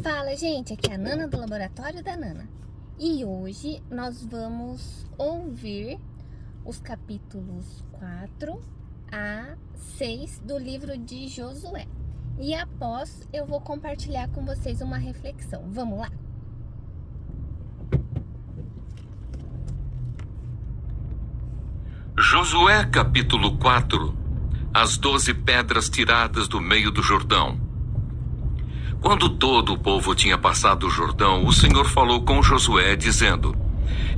Fala, gente, aqui é a Nana do Laboratório da Nana. E hoje nós vamos ouvir os capítulos 4 a 6 do livro de Josué. E após eu vou compartilhar com vocês uma reflexão. Vamos lá? Josué capítulo 4. As 12 pedras tiradas do meio do Jordão. Quando todo o povo tinha passado o Jordão, o Senhor falou com Josué, dizendo: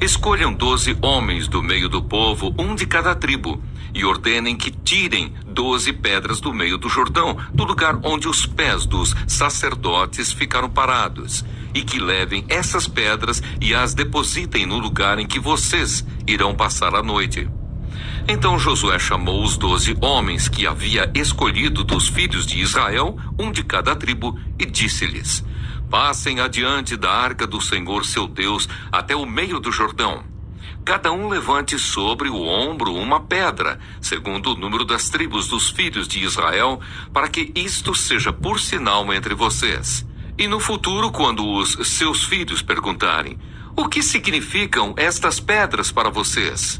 escolham 12 homens do meio do povo, um de cada tribo, e ordenem que tirem 12 pedras do meio do Jordão, do lugar onde os pés dos sacerdotes ficaram parados, e que levem essas pedras e as depositem no lugar em que vocês irão passar a noite. Então Josué chamou os 12 homens que havia escolhido dos filhos de Israel, um de cada tribo, e disse-lhes: passem adiante da arca do Senhor seu Deus até o meio do Jordão. Cada um levante sobre o ombro uma pedra, segundo o número das tribos dos filhos de Israel, para que isto seja por sinal entre vocês. E no futuro, quando os seus filhos perguntarem: o que significam estas pedras para vocês?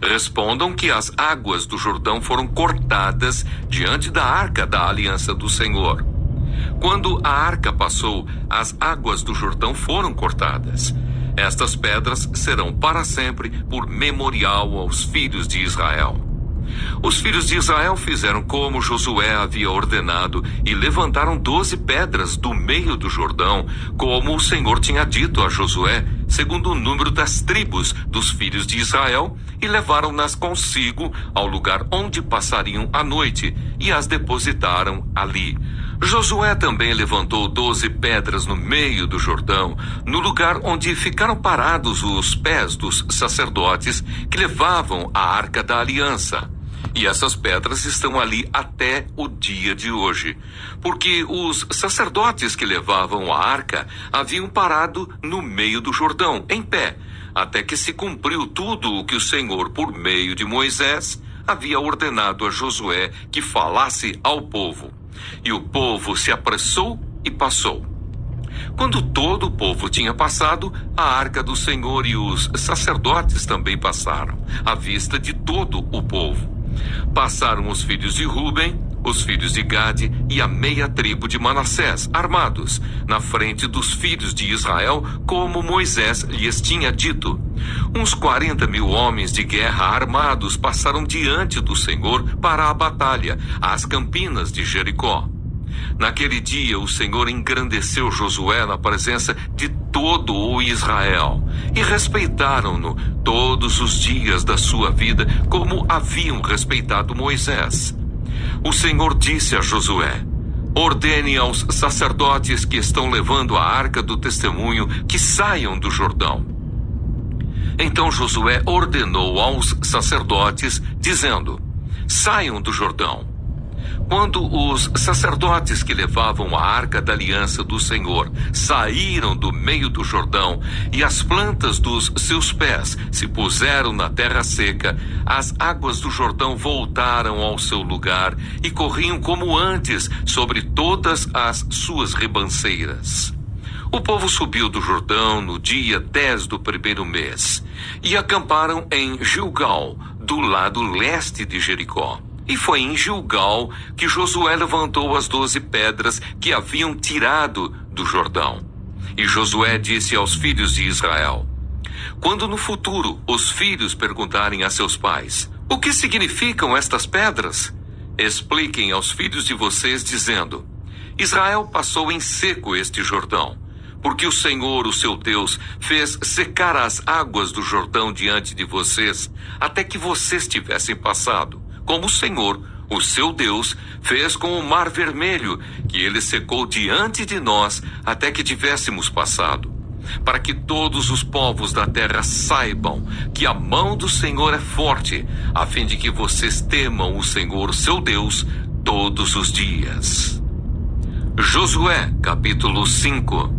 Respondam que as águas do Jordão foram cortadas diante da arca da aliança do Senhor. Quando a arca passou, as águas do Jordão foram cortadas. Estas pedras serão para sempre por memorial aos filhos de Israel. Os filhos de Israel fizeram como Josué havia ordenado e levantaram 12 pedras do meio do Jordão, como o Senhor tinha dito a Josué, segundo o número das tribos dos filhos de Israel, e levaram-nas consigo ao lugar onde passariam a noite, e as depositaram ali. Josué também levantou 12 pedras no meio do Jordão, no lugar onde ficaram parados os pés dos sacerdotes que levavam a arca da aliança. E essas pedras estão ali até o dia de hoje, porque os sacerdotes que levavam a arca haviam parado no meio do Jordão, em pé, até que se cumpriu tudo o que o Senhor, por meio de Moisés, havia ordenado a Josué que falasse ao povo. E o povo se apressou e passou. Quando todo o povo tinha passado, a arca do Senhor e os sacerdotes também passaram, à vista de todo o povo. Passaram os filhos de Ruben, os filhos de Gade e a meia tribo de Manassés, armados, na frente dos filhos de Israel, como Moisés lhes tinha dito. Uns 40.000 homens de guerra armados passaram diante do Senhor para a batalha, às campinas de Jericó. Naquele dia o Senhor engrandeceu Josué na presença de todo o Israel, e respeitaram-no todos os dias da sua vida, como haviam respeitado Moisés. O Senhor disse a Josué: ordene aos sacerdotes que estão levando a arca do testemunho que saiam do Jordão. Então Josué ordenou aos sacerdotes, dizendo: saiam do Jordão. Quando os sacerdotes que levavam a arca da aliança do Senhor saíram do meio do Jordão e as plantas dos seus pés se puseram na terra seca, as águas do Jordão voltaram ao seu lugar e corriam como antes sobre todas as suas ribanceiras. O povo subiu do Jordão no dia 10 do primeiro mês e acamparam em Gilgal, do lado leste de Jericó. E foi em Gilgal que Josué levantou as 12 pedras que haviam tirado do Jordão. E Josué disse aos filhos de Israel: quando no futuro os filhos perguntarem a seus pais: o que significam estas pedras? Expliquem aos filhos de vocês, dizendo: Israel passou em seco este Jordão, porque o Senhor, o seu Deus, fez secar as águas do Jordão diante de vocês, até que vocês tivessem passado. Como o Senhor, o seu Deus, fez com o Mar Vermelho, que ele secou diante de nós até que tivéssemos passado. Para que todos os povos da terra saibam que a mão do Senhor é forte, a fim de que vocês temam o Senhor, seu Deus, todos os dias. Josué, capítulo 5.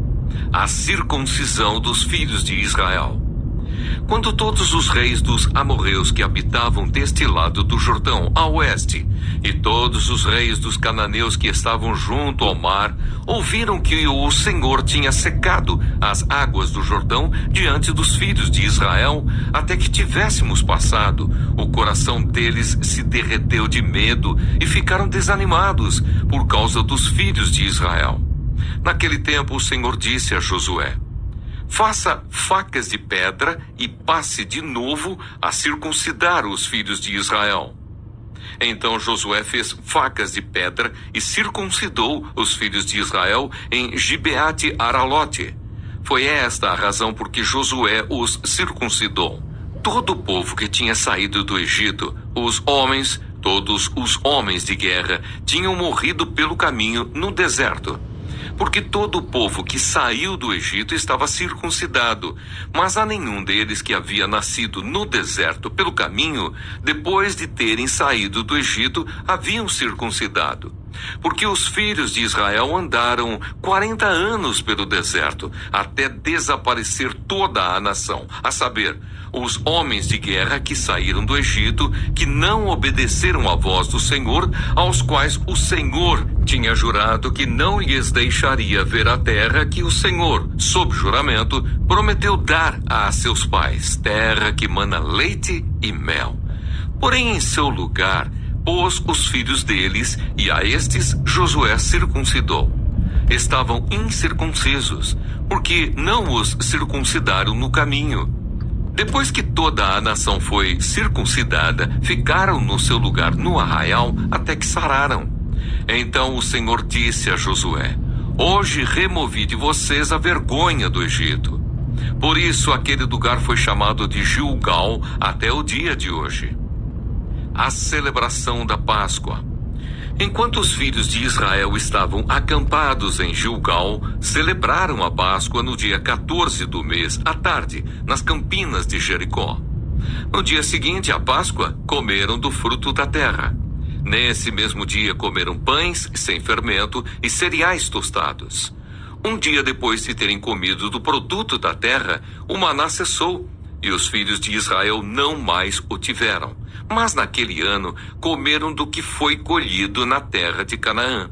A circuncisão dos filhos de Israel. quando todos os reis dos amorreus que habitavam deste lado do Jordão, a oeste, e todos os reis dos cananeus que estavam junto ao mar, ouviram que o Senhor tinha secado as águas do Jordão diante dos filhos de Israel, até que tivéssemos passado, o coração deles se derreteu de medo e ficaram desanimados por causa dos filhos de Israel. Naquele tempo o Senhor disse a Josué: faça facas de pedra e passe de novo a circuncidar os filhos de Israel. Então Josué fez facas de pedra e circuncidou os filhos de Israel em Gibeate Aralote. Foi esta a razão por que Josué os circuncidou. Todo o povo que tinha saído do Egito, os homens, todos os homens de guerra, tinham morrido pelo caminho no deserto. Porque todo o povo que saiu do Egito estava circuncidado, mas a nenhum deles que havia nascido no deserto pelo caminho, depois de terem saído do Egito, haviam circuncidado. Porque os filhos de Israel andaram 40 anos pelo deserto, até desaparecer toda a nação, a saber, os homens de guerra que saíram do Egito, que não obedeceram à voz do Senhor, aos quais o Senhor tinha jurado que não lhes deixaria ver a terra que o Senhor, sob juramento, prometeu dar a seus pais, terra que mana leite e mel. Porém, em seu lugar, pôs os filhos deles, e a estes Josué circuncidou. Estavam incircuncisos, porque não os circuncidaram no caminho. Depois que toda a nação foi circuncidada, ficaram no seu lugar no arraial até que sararam. Então o Senhor disse a Josué: hoje removi de vocês a vergonha do Egito. Por isso aquele lugar foi chamado de Gilgal até o dia de hoje. A celebração da Páscoa. Enquanto os filhos de Israel estavam acampados em Gilgal, celebraram a Páscoa no dia 14 do mês, à tarde, nas campinas de Jericó. No dia seguinte à Páscoa, comeram do fruto da terra. Nesse mesmo dia comeram pães sem fermento e cereais tostados. Um dia depois de terem comido do produto da terra, o maná cessou, e os filhos de Israel não mais o tiveram. Mas naquele ano comeram do que foi colhido na terra de Canaã.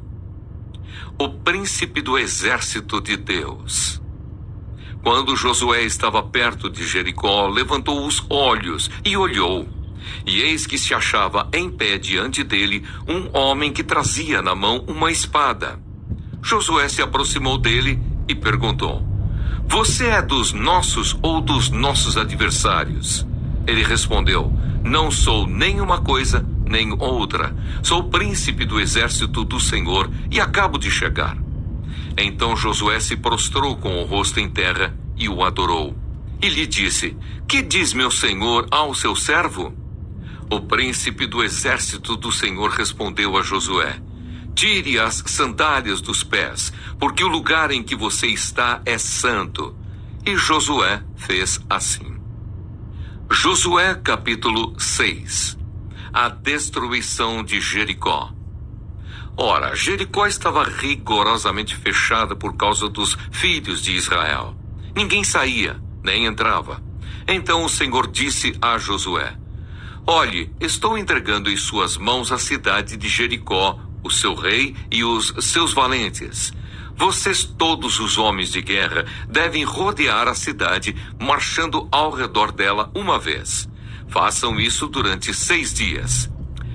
O príncipe do exército de Deus. Quando Josué estava perto de Jericó, levantou os olhos e olhou. E eis que se achava em pé diante dele um homem que trazia na mão uma espada. Josué se aproximou dele e perguntou: você é dos nossos ou dos nossos adversários? Ele respondeu: não sou nem uma coisa, nem outra. Sou príncipe do exército do Senhor e acabo de chegar. Então Josué se prostrou com o rosto em terra e o adorou. E lhe disse: que diz meu senhor ao seu servo? O príncipe do exército do Senhor respondeu a Josué: tire as sandálias dos pés, porque o lugar em que você está é santo. E Josué fez assim. Josué capítulo 6. A destruição de Jericó. Ora, Jericó estava rigorosamente fechada por causa dos filhos de Israel. Ninguém saía, nem entrava. Então o Senhor disse a Josué: olhe, estou entregando em suas mãos a cidade de Jericó, o seu rei e os seus valentes. Vocês, todos os homens de guerra, devem rodear a cidade, marchando ao redor dela uma vez. Façam isso durante 6 dias.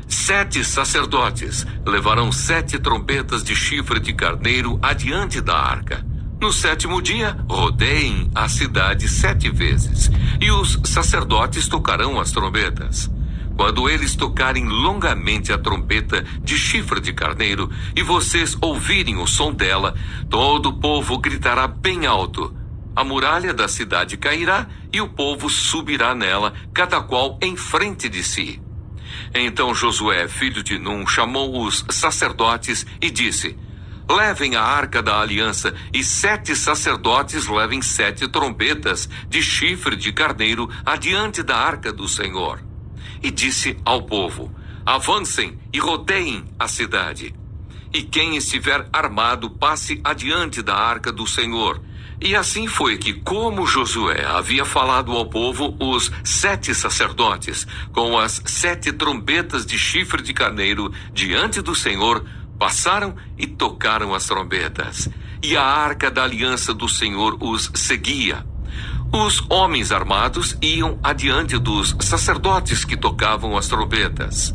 7 sacerdotes levarão 7 trombetas de chifre de carneiro adiante da arca. No 7º dia, rodeiem a cidade 7 vezes, e os sacerdotes tocarão as trombetas. Quando eles tocarem longamente a trombeta de chifre de carneiro e vocês ouvirem o som dela, todo o povo gritará bem alto. A muralha da cidade cairá e o povo subirá nela, cada qual em frente de si. Então Josué, filho de Num, chamou os sacerdotes e disse: levem a arca da aliança e 7 sacerdotes levem 7 trombetas de chifre de carneiro adiante da arca do Senhor. E disse ao povo: avancem e rodeiem a cidade. E quem estiver armado passe adiante da arca do Senhor. E assim foi que, como Josué havia falado ao povo, os 7 sacerdotes, com as 7 trombetas de chifre de carneiro diante do Senhor, passaram e tocaram as trombetas. E a arca da aliança do Senhor os seguia. Os homens armados iam adiante dos sacerdotes que tocavam as trombetas.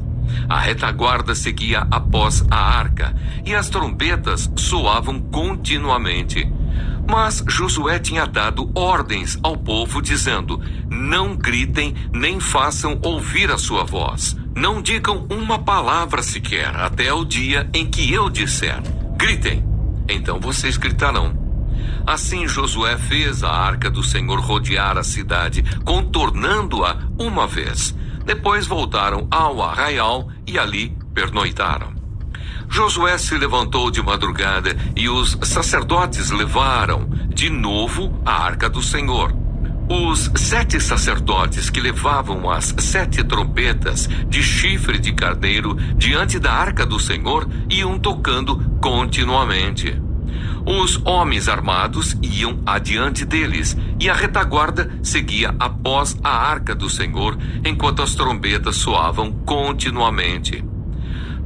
A retaguarda seguia após a arca, e as trombetas soavam continuamente. Mas Josué tinha dado ordens ao povo, dizendo: não gritem, nem façam ouvir a sua voz. Não digam uma palavra sequer, até o dia em que eu disser: gritem, então vocês gritarão. Assim Josué fez a arca do Senhor rodear a cidade, contornando-a uma vez. Depois voltaram ao arraial e ali pernoitaram. Josué se levantou de madrugada e os sacerdotes levaram de novo a arca do Senhor. Os 7 sacerdotes que levavam as 7 trombetas de chifre de carneiro diante da arca do Senhor iam tocando continuamente. Os homens armados iam adiante deles, e a retaguarda seguia após a arca do Senhor, enquanto as trombetas soavam continuamente.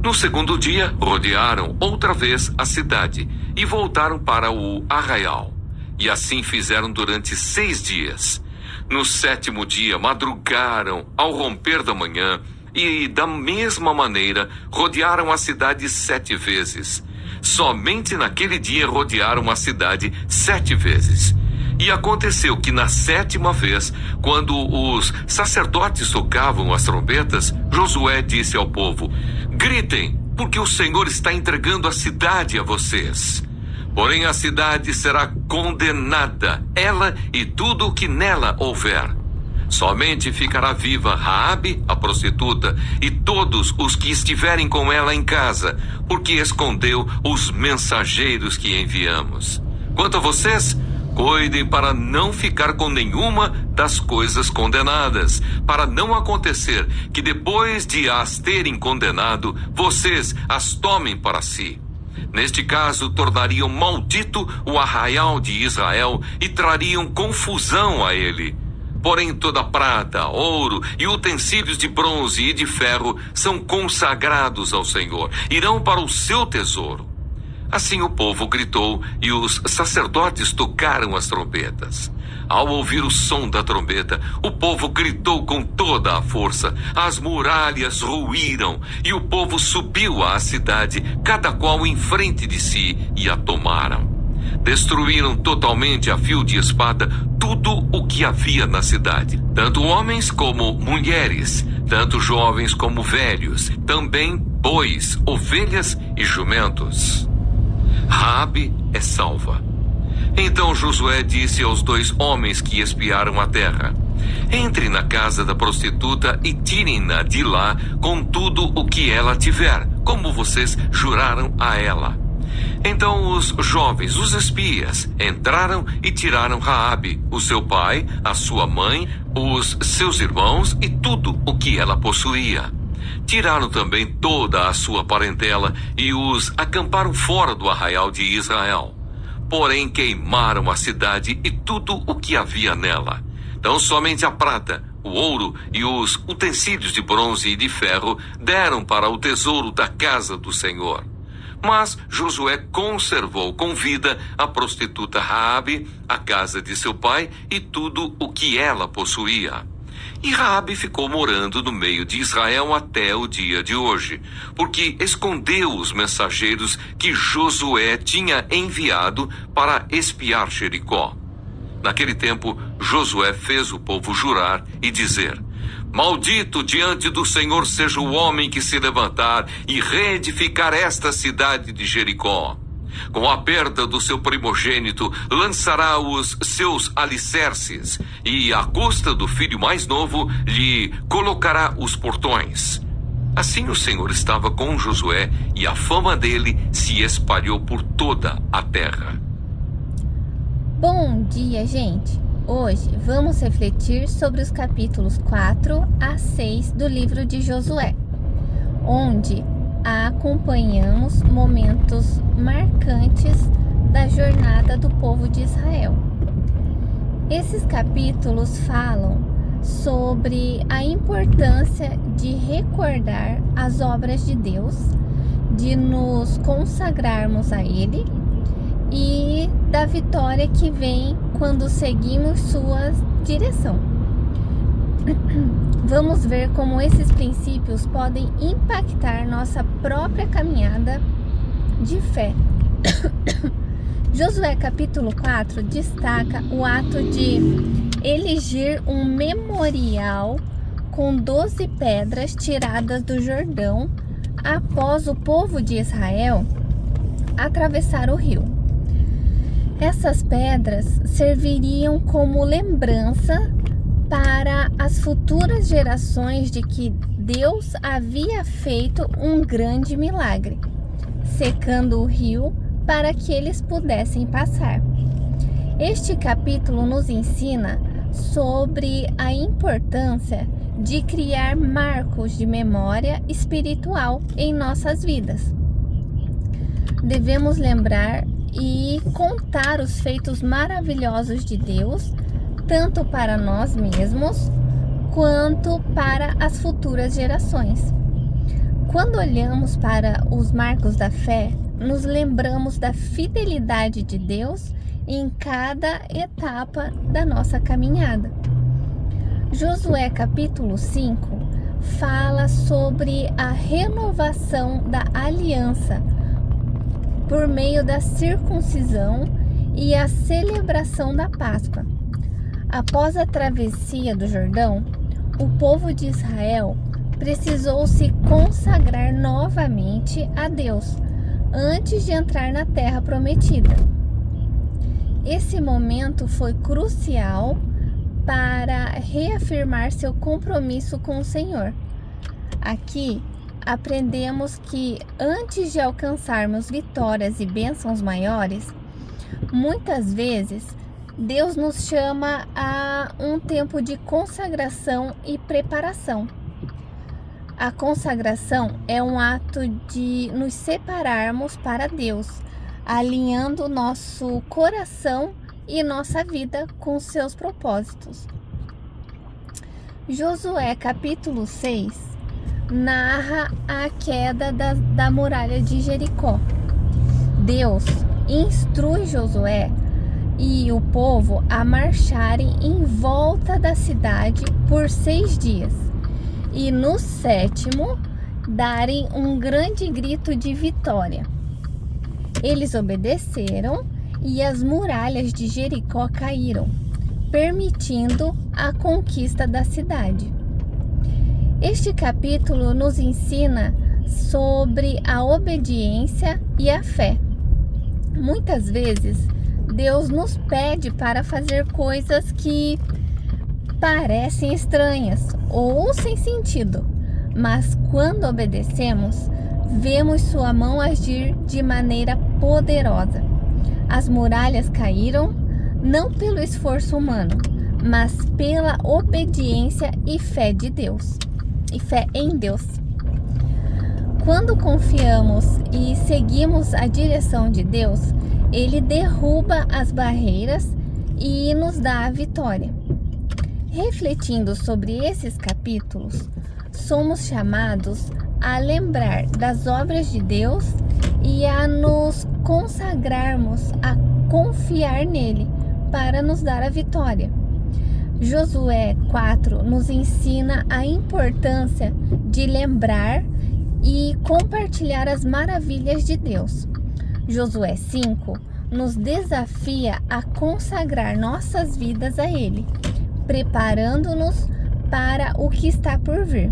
No segundo dia, rodearam outra vez a cidade e voltaram para o arraial. E assim fizeram durante 6 dias. No 7º dia, madrugaram ao romper da manhã e, da mesma maneira, rodearam a cidade 7 vezes. Somente naquele dia rodearam a cidade 7 vezes. E aconteceu que na 7ª vez, quando os sacerdotes tocavam as trombetas, Josué disse ao povo: gritem, porque o Senhor está entregando a cidade a vocês. Porém a cidade será condenada, ela e tudo o que nela houver. Somente ficará viva Raabe, a prostituta, e todos os que estiverem com ela em casa, porque escondeu os mensageiros que enviamos. Quanto a vocês, cuidem para não ficar com nenhuma das coisas condenadas, para não acontecer que depois de as terem condenado, vocês as tomem para si. Neste caso, tornariam maldito o arraial de Israel e trariam confusão a ele. Porém, toda prata, ouro e utensílios de bronze e de ferro são consagrados ao Senhor, irão para o seu tesouro. Assim o povo gritou e os sacerdotes tocaram as trombetas. Ao ouvir o som da trombeta, o povo gritou com toda a força, as muralhas ruíram e o povo subiu à cidade, cada qual em frente de si, e a tomaram. Destruíram totalmente a fio de espada tudo o que havia na cidade, tanto homens como mulheres, tanto jovens como velhos, também bois, ovelhas e jumentos. Raabe é salva. Então Josué disse aos 2 homens que espiaram a terra: entrem na casa da prostituta e tirem-na de lá com tudo o que ela tiver, como vocês juraram a ela. Então os jovens, os espias, entraram e tiraram Raabe, o seu pai, a sua mãe, os seus irmãos e tudo o que ela possuía. Tiraram também toda a sua parentela e os acamparam fora do arraial de Israel. Porém queimaram a cidade e tudo o que havia nela. Então somente a prata, o ouro e os utensílios de bronze e de ferro deram para o tesouro da casa do Senhor. Mas Josué conservou com vida a prostituta Raabe, a casa de seu pai e tudo o que ela possuía. E Raabe ficou morando no meio de Israel até o dia de hoje, porque escondeu os mensageiros que Josué tinha enviado para espiar Jericó. Naquele tempo, Josué fez o povo jurar e dizer: maldito diante do Senhor seja o homem que se levantar e reedificar esta cidade de Jericó. Com a perda do seu primogênito, lançará os seus alicerces, e à custa do filho mais novo, lhe colocará os portões. Assim o Senhor estava com Josué, e a fama dele se espalhou por toda a terra. Bom dia, gente! Hoje vamos refletir sobre os capítulos 4 a 6 do livro de Josué, onde acompanhamos momentos marcantes da jornada do povo de Israel. Esses capítulos falam sobre a importância de recordar as obras de Deus, de nos consagrarmos a Ele e da vitória que vem quando seguimos sua direção. Vamos ver como esses princípios podem impactar nossa própria caminhada de fé. Josué capítulo 4 destaca o ato de erigir um memorial com 12 pedras tiradas do Jordão após o povo de Israel atravessar o rio. Essas pedras serviriam como lembrança para as futuras gerações de que Deus havia feito um grande milagre, secando o rio para que eles pudessem passar. Este capítulo nos ensina sobre a importância de criar marcos de memória espiritual em nossas vidas. Devemos lembrar e contar os feitos maravilhosos de Deus, tanto para nós mesmos quanto para as futuras gerações. Quando olhamos para os marcos da fé, nos lembramos da fidelidade de Deus em cada etapa da nossa caminhada. Josué capítulo 5 fala sobre a renovação da aliança por meio da circuncisão e a celebração da Páscoa. Após a travessia do Jordão, o povo de Israel precisou se consagrar novamente a Deus antes de entrar na terra prometida. Esse momento foi crucial para reafirmar seu compromisso com o Senhor. Aqui aprendemos que antes de alcançarmos vitórias e bênçãos maiores, muitas vezes Deus nos chama a um tempo de consagração e preparação. A consagração é um ato de nos separarmos para Deus, alinhando nosso coração e nossa vida com seus propósitos. Josué capítulo 6 narra a queda da muralha de Jericó. Deus instrui Josué e o povo a marcharem em volta da cidade por 6 dias e no 7º darem um grande grito de vitória. Eles obedeceram e as muralhas de Jericó caíram, permitindo a conquista da cidade. Este capítulo nos ensina sobre a obediência e a fé. Muitas vezes, Deus nos pede para fazer coisas que parecem estranhas ou sem sentido, mas quando obedecemos, vemos sua mão agir de maneira poderosa. As muralhas caíram não pelo esforço humano, mas pela obediência e fé de Deus, e fé em Deus. Quando confiamos e seguimos a direção de Deus, Ele derruba as barreiras e nos dá a vitória. Refletindo sobre esses capítulos, somos chamados a lembrar das obras de Deus e a nos consagrarmos a confiar nele para nos dar a vitória. Josué 4 nos ensina a importância de lembrar e compartilhar as maravilhas de Deus. Josué 5 nos desafia a consagrar nossas vidas a Ele, preparando-nos para o que está por vir.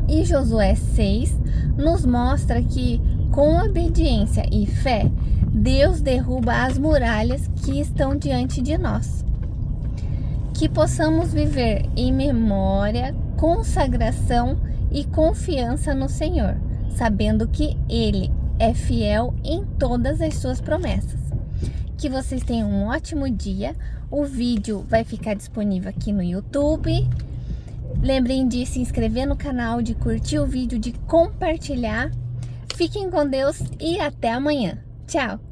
E Josué 6 nos mostra que, com obediência e fé, Deus derruba as muralhas que estão diante de nós. Que possamos viver em memória, consagração e confiança no Senhor, sabendo que Ele é fiel em todas as suas promessas. Que vocês tenham um ótimo dia. O vídeo vai ficar disponível aqui no YouTube. Lembrem de se inscrever no canal, de curtir o vídeo, de compartilhar. Fiquem com Deus e até amanhã. Tchau!